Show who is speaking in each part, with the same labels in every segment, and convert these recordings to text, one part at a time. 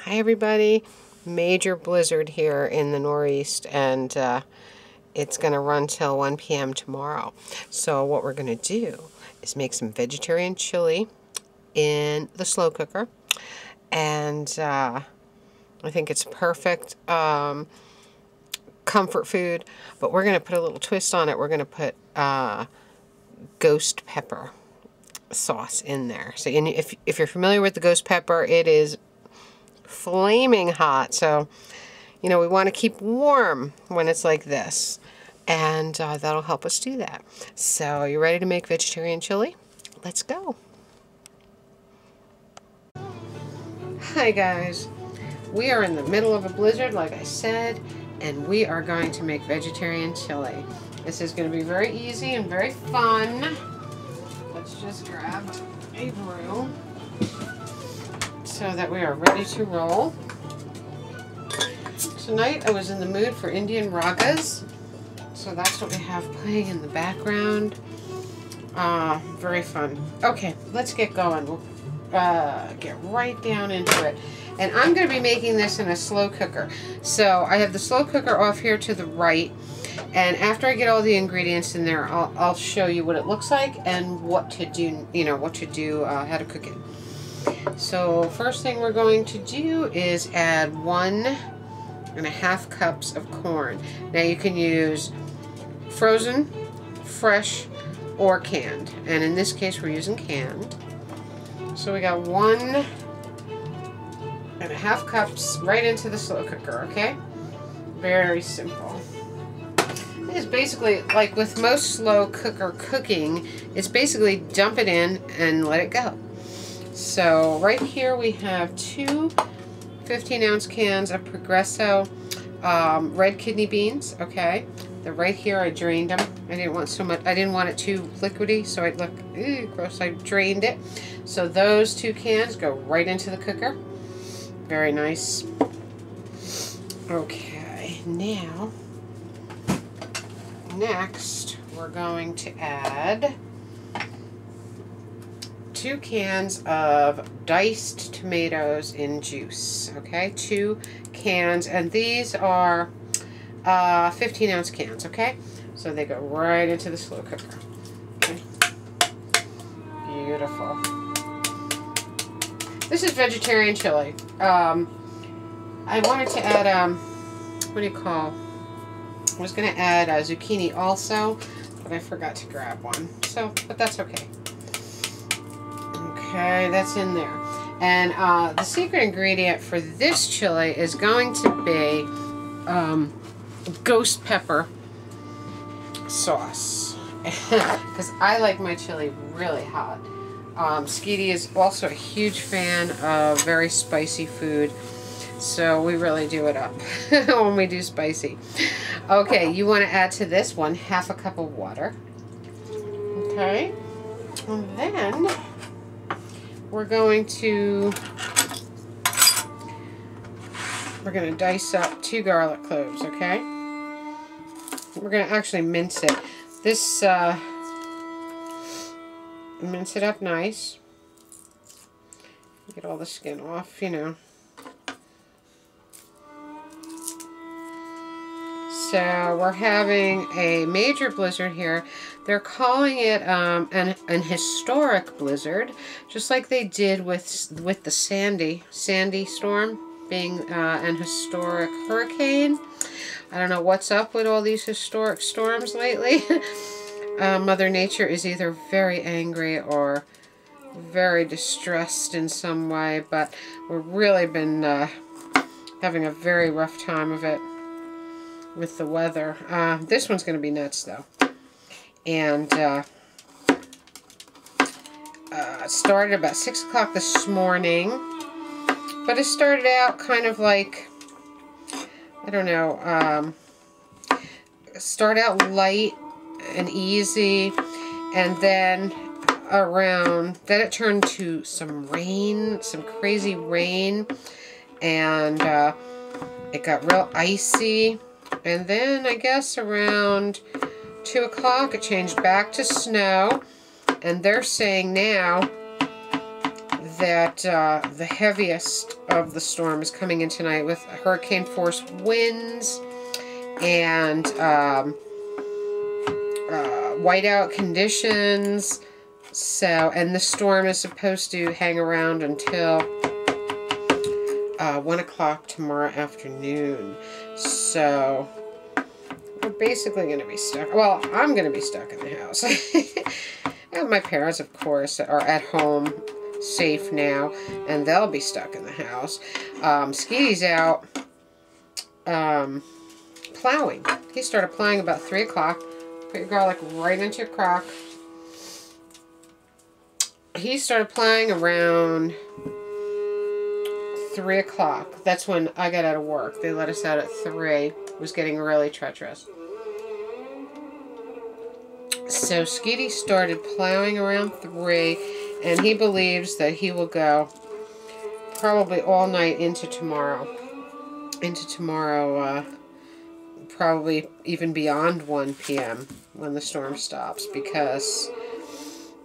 Speaker 1: Hi everybody. Major blizzard here in the Northeast, and it's going to run till 1 p.m. tomorrow. So what we're going to do is make some vegetarian chili in the slow cooker, and I think it's perfect comfort food, but we're going to put a little twist on it. We're going to put ghost pepper sauce in there. So if you're familiar with the ghost pepper, it is flaming hot, so you know we want to keep warm when it's like this, and that'll help us do that. So you ready to make vegetarian chili? Let's go. Hi guys, we are in the middle of a blizzard like I said, and we are going to make vegetarian chili. This is going to be very easy and very fun. Let's just grab a broom so that we are ready to roll. Tonight I was in the mood for Indian ragas, so that's what we have playing in the background. Very fun. Okay, let's get going. We'll get right down into it. And I'm going to be making this in a slow cooker. So I have the slow cooker off here to the right, and after I get all the ingredients in there, I'll show you what it looks like and what to do, how to cook it. So first thing we're going to do is add 1.5 cups of corn. Now you can use frozen, fresh, or canned. And in this case we're using canned. So we got 1.5 cups right into the slow cooker, okay? Very simple. It's basically, like with most slow cooker cooking, it's basically dump it in and let it go. So right here we have two 15-ounce cans of Progresso red kidney beans. Okay, they're right here. I drained them. I didn't want so much. I didn't want it too liquidy, so I'd look gross. I drained it. So those 2 cans go right into the cooker. Very nice. Okay, now next we're going to add 2 cans of diced tomatoes in juice. Okay, 2 cans, and these are 15-ounce cans. Okay, so they go right into the slow cooker. Okay, beautiful. This is vegetarian chili. I wanted to add what do you call? I was going to add zucchini also, but I forgot to grab one. So, but that's okay. Okay, that's in there. And the secret ingredient for this chili is going to be ghost pepper sauce. Because I like my chili really hot. Skeety is also a huge fan of very spicy food. So we really do it up when we do spicy. Okay, you want to add to this 1/2 cup of water. Okay, and then we're going to dice up 2 garlic cloves. Okay, we're going to actually mince it. This mince it up nice. Get all the skin off, you know. So we're having a major blizzard here. They're calling it an historic blizzard, just like they did with the Sandy storm being an historic hurricane. I don't know what's up with all these historic storms lately. Mother Nature is either very angry or very distressed in some way, but we've really been having a very rough time of it with the weather. This one's going to be nuts though. And it started about 6 o'clock this morning, but it started out kind of like, I don't know, start out light and easy, and then then it turned to some rain, some crazy rain, and it got real icy. And then I guess around 2 o'clock it changed back to snow, and they're saying now that the heaviest of the storm is coming in tonight with hurricane force winds and whiteout conditions. So, and the storm is supposed to hang around until 1 o'clock tomorrow afternoon. So, we're basically going to be stuck. Well, I'm going to be stuck in the house. And my parents, of course, are at home, safe now, and they'll be stuck in the house. Skeety's out plowing. He started plowing about 3 o'clock. Put your garlic right into your crock. He started plowing around 3 o'clock. That's when I got out of work. They let us out at 3. It was getting really treacherous. So Skeety started plowing around 3, and he believes that he will go probably all night into tomorrow. Probably even beyond 1 p.m. when the storm stops, because,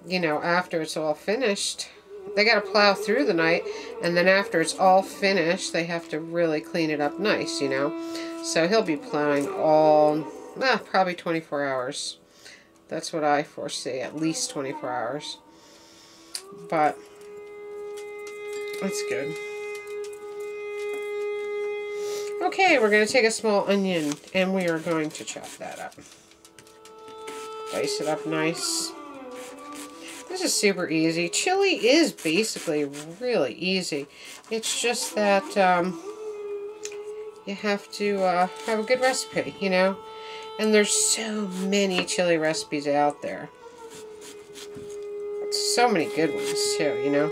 Speaker 1: you know, after it's all finished, they got to plow through the night, and then after it's all finished, they have to really clean it up nice, you know. So he'll be plowing all, probably 24 hours. That's what I foresee, at least 24 hours. But that's good. Okay, we're going to take a small onion, and we are going to chop that up. Dice it up nice. This is super easy. Chili is basically really easy. It's just that you have to have a good recipe, you know? And there's so many chili recipes out there. So many good ones, too, you know?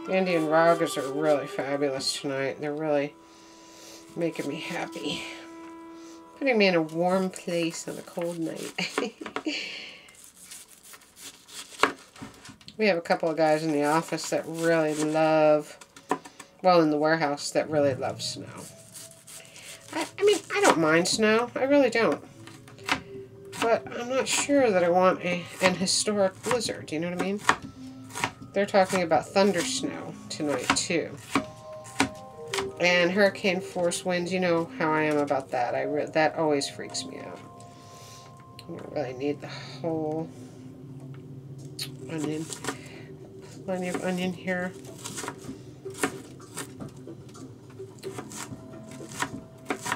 Speaker 1: The Indian ragas are really fabulous tonight. They're really making me happy. Putting me in a warm place on a cold night. We have a couple of guys in the office that really love, well, in the warehouse, that really love snow. I mean, I don't mind snow. I really don't. But I'm not sure that I want an historic blizzard. You know what I mean? They're talking about thunder snow tonight, too. And hurricane force winds, you know how I am about that. That always freaks me out. I don't really need the whole onion. Plenty of onion here.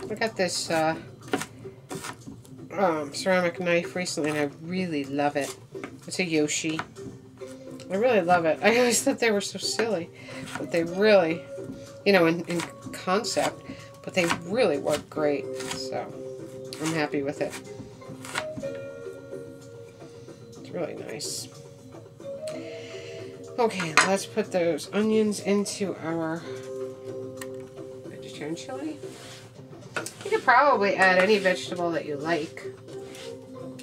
Speaker 1: I got this ceramic knife recently, and I really love it. It's a Yoshi. I really love it. I always thought they were so silly, but they really, you know, in concept, but they really work great. So I'm happy with it. It's really nice. Okay, let's put those onions into our vegetarian chili. You could probably add any vegetable that you like.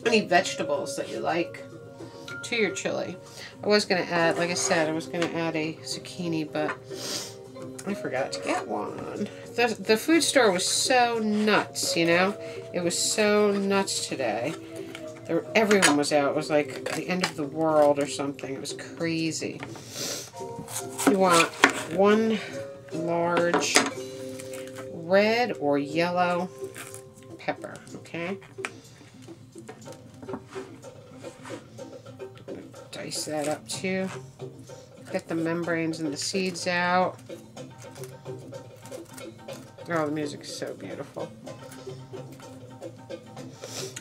Speaker 1: Any vegetables that you like to your chili. I was going to add, like I said, I was going to add a zucchini, but I forgot to get one. The food store was so nuts, you know? It was so nuts today. Everyone was out. It was like the end of the world or something. It was crazy. You want 1 large red or yellow pepper, okay? Dice that up too. Get the membranes and the seeds out. Oh, the music is so beautiful.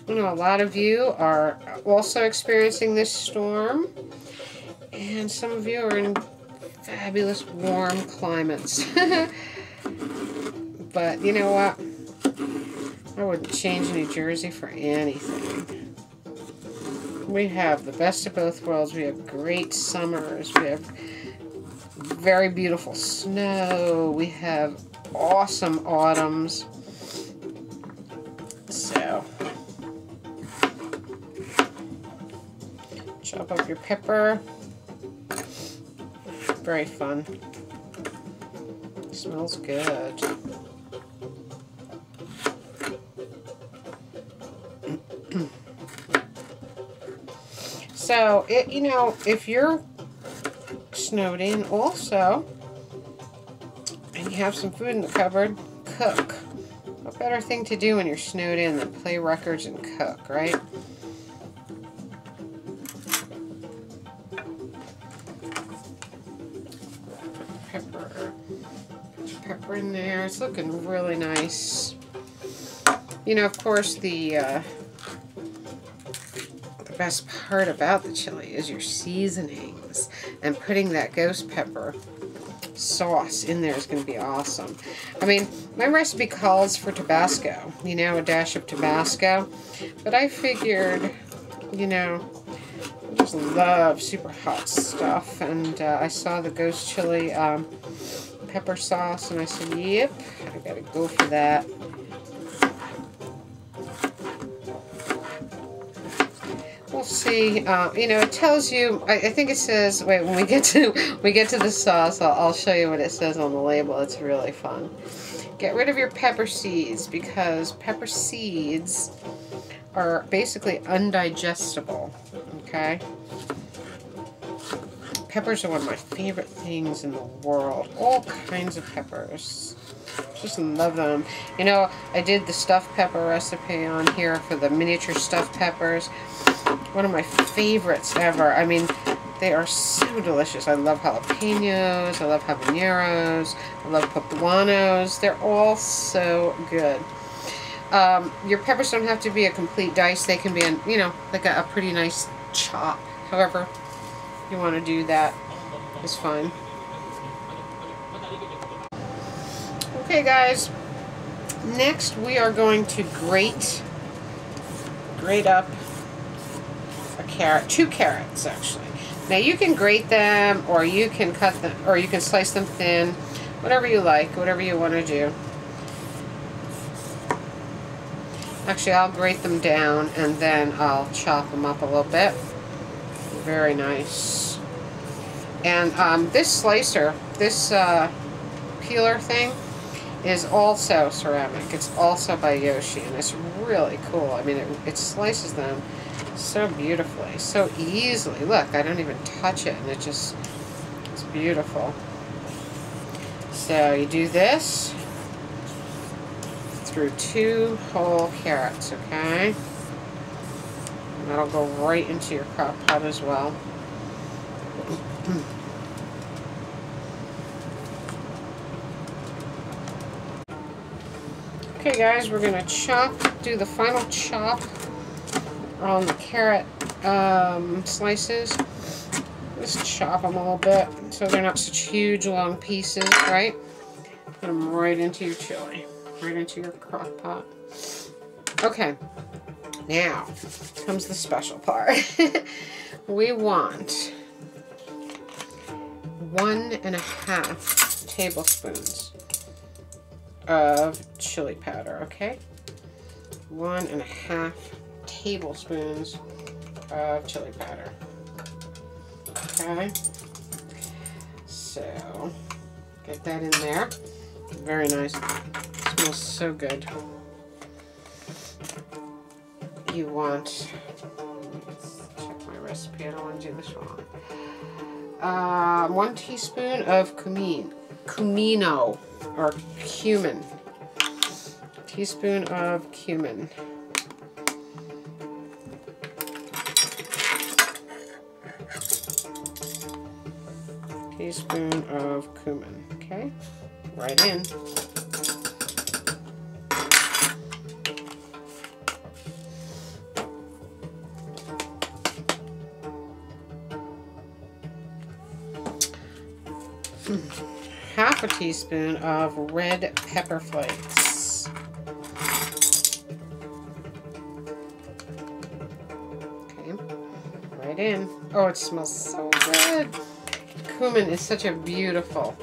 Speaker 1: I know a lot of you are also experiencing this storm, and some of you are in fabulous warm climates. But you know what? I wouldn't change New Jersey for anything. We have the best of both worlds. We have great summers. We have very beautiful snow. We have awesome autumns. So, chop up your pepper. Very fun. Smells good. So, you know, if you're snowed in also, and you have some food in the cupboard, cook. What better thing to do when you're snowed in than play records and cook, right? Pepper in there. It's looking really nice. You know, of course, the best part about the chili is your seasonings, and putting that ghost pepper sauce in there is going to be awesome. I mean, my recipe calls for Tabasco, you know, a dash of Tabasco, but I figured, you know, I just love super hot stuff, and I saw the ghost chili pepper sauce, and I said, yep, I gotta go for that. We'll see. You know, it tells you. I think it says. Wait, when we get to the sauce, I'll show you what it says on the label. It's really fun. Get rid of your pepper seeds, because pepper seeds are basically undigestible. Okay. Peppers are one of my favorite things in the world. All kinds of peppers. Just love them. You know, I did the stuffed pepper recipe on here for the miniature stuffed peppers. One of my favorites ever. I mean, they are so delicious. I love jalapenos. I love habaneros. I love poblanos. They're all so good. Your peppers don't have to be a complete dice. They can be, you know, like a pretty nice chop. However you want to do that is fine. Okay, guys. Next, we are going to grate up a carrot, 2 carrots actually. Now you can grate them, or you can cut them, or you can slice them thin, whatever you like, whatever you want to do. Actually, I'll grate them down and then I'll chop them up a little bit. Very nice. And this slicer, this peeler thing, is also ceramic. It's also by Yoshi, and it's really cool. I mean, it slices them so beautifully, so easily. Look, I don't even touch it, and it's beautiful. So you do this through 2 whole carrots, okay? And that'll go right into your crock pot as well. Okay, guys, we're gonna do the final chop on the carrot slices. Just chop them a little bit so they're not such huge long pieces, right? Put them right into your chili, right into your crock pot. Okay, now comes the special part. We want 1.5 tablespoons of chili powder, okay? 1.5 tablespoons of chili powder. Okay, so get that in there. Very nice. It smells so good. You want, let's check my recipe, I don't want to do this wrong. 1 teaspoon of cumino, or cumin. Teaspoon of cumin. Teaspoon of cumin, okay? Right in. Half a teaspoon of red pepper flakes. Okay, right in. Oh, it smells so good. Cumin is such a beautiful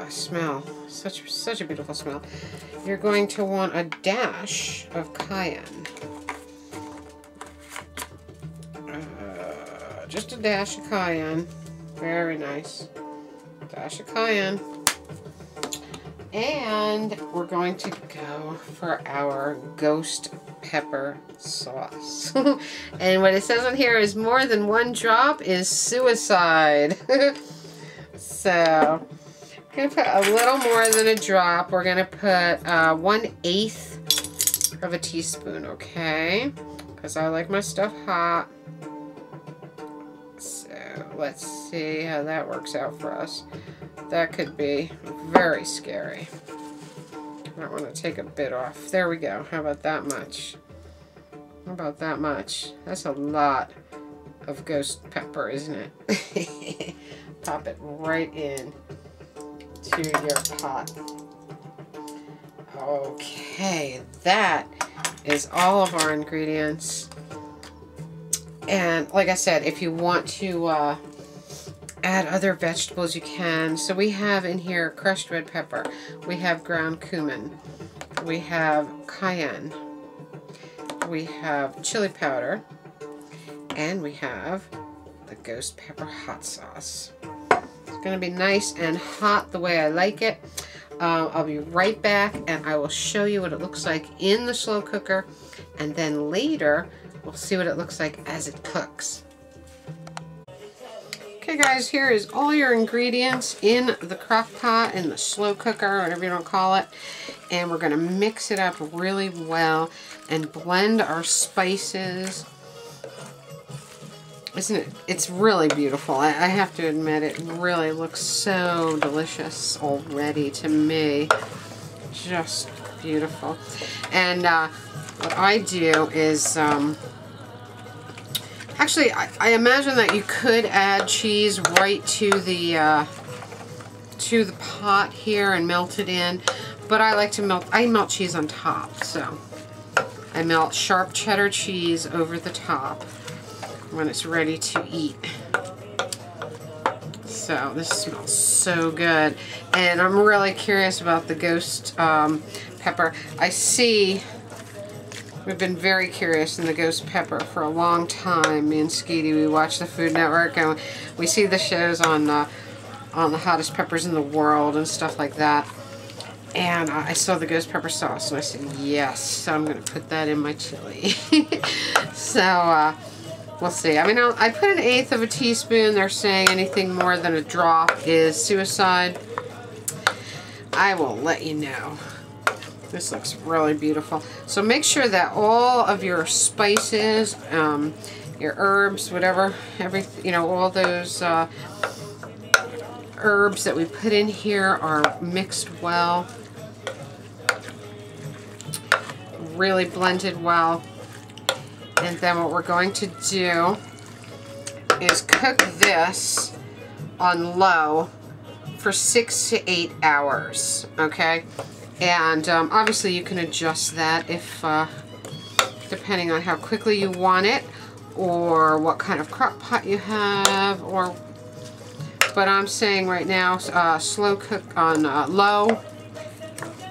Speaker 1: smell. Such a beautiful smell. You're going to want a dash of cayenne. Just a dash of cayenne. Very nice. Dash of cayenne. And we're going to go for our ghost pepper sauce. And what it says on here is more than one drop is suicide. So I'm going to put a little more than a drop. We're going to put 1/8 of a teaspoon, okay? Because I like my stuff hot. So let's see how that works out for us. That could be very scary. I want to take a bit off. There we go. How about that much? How about that much? That's a lot of ghost pepper, isn't it? Pop it right in to your pot. Okay, that is all of our ingredients. And like I said, if you want to add other vegetables, you can. So we have in here crushed red pepper. We have ground cumin. We have cayenne. We have chili powder. And we have the ghost pepper hot sauce. It's going to be nice and hot the way I like it. I'll be right back and I will show you what it looks like in the slow cooker. And then later, we'll see what it looks like as it cooks. Okay guys, here is all your ingredients in the crock pot, in the slow cooker, whatever you want to call it. And we're going to mix it up really well and blend our spices. Isn't it? It's really beautiful. I have to admit, it really looks so delicious already to me. Just beautiful. And what I do is... Actually, I imagine that you could add cheese right to the pot here and melt it in, but I like to melt cheese on top. So I melt sharp cheddar cheese over the top when it's ready to eat. So this smells so good, and I'm really curious about the ghost pepper. I see. We've been very curious in the ghost pepper for a long time. Me and Skeety, we watch the Food Network and we see the shows on the hottest peppers in the world and stuff like that. And I saw the ghost pepper sauce and I said, yes, so I'm going to put that in my chili. So we'll see. I mean, I put 1/8 of a teaspoon. They're saying anything more than a drop is suicide. I will let you know. This looks really beautiful. So make sure that all of your spices, your herbs, whatever, all those herbs that we put in here are mixed well, really blended well. And then what we're going to do is cook this on low for 6 to 8 hours, okay? And obviously you can adjust that if, depending on how quickly you want it, or what kind of crock pot you have, but I'm saying right now, slow cook on low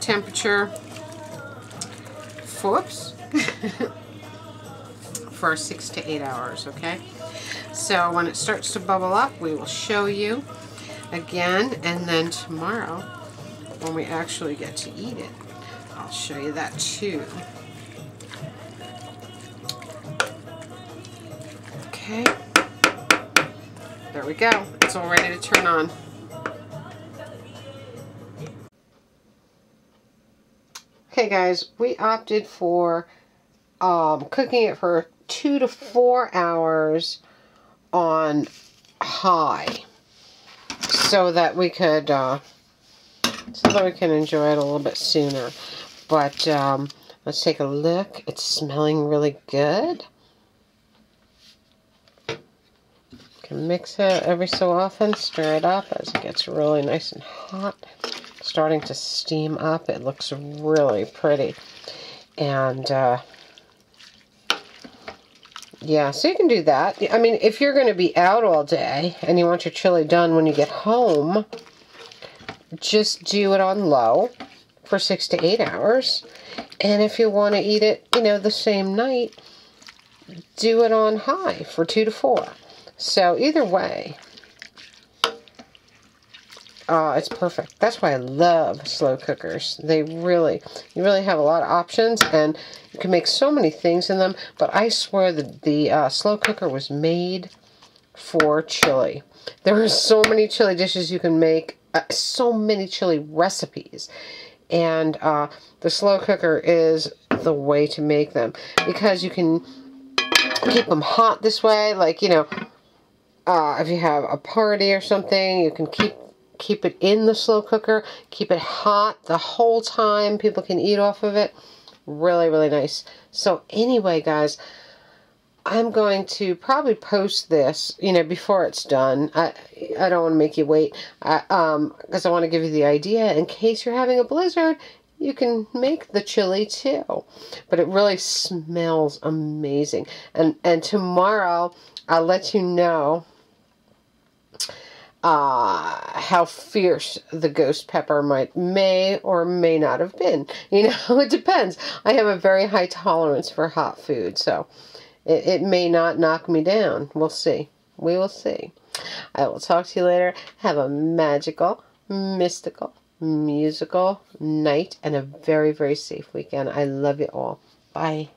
Speaker 1: temperature, for 6 to 8 hours, okay? So when it starts to bubble up, we will show you again, and then tomorrow, when we actually get to eat it, I'll show you that too. Okay, there we go. It's all ready to turn on. Okay guys, we opted for cooking it for 2 to 4 hours on high, so that we could enjoy it a little bit sooner. But let's take a look. It's smelling really good. Can mix it every so often, stir it up as it gets really nice and hot. Starting to steam up. It looks really pretty. And yeah, so you can do that. I mean, if you're going to be out all day and you want your chili done when you get home, just do it on low for 6 to 8 hours. And if you want to eat it, the same night, do it on high for 2 to 4. So either way, it's perfect. That's why I love slow cookers. You really have a lot of options, and you can make so many things in them. But I swear that the slow cooker was made for chili. There are so many chili dishes you can make, so many chili recipes, and the slow cooker is the way to make them, because you can keep them hot this way. Like, you know, if you have a party or something, you can keep it in the slow cooker, keep it hot the whole time. People can eat off of it. Really, really nice. So anyway, guys, I'm going to probably post this, you know, before it's done. I don't want to make you wait, because I want to give you the idea in case you're having a blizzard. You can make the chili too, but it really smells amazing. And tomorrow I'll let you know how fierce the ghost pepper may or may not have been. You know, it depends. I have a very high tolerance for hot food, so it may not knock me down. We'll see. We will see. I will talk to you later. Have a magical, mystical, musical night and a very, very safe weekend. I love you all. Bye.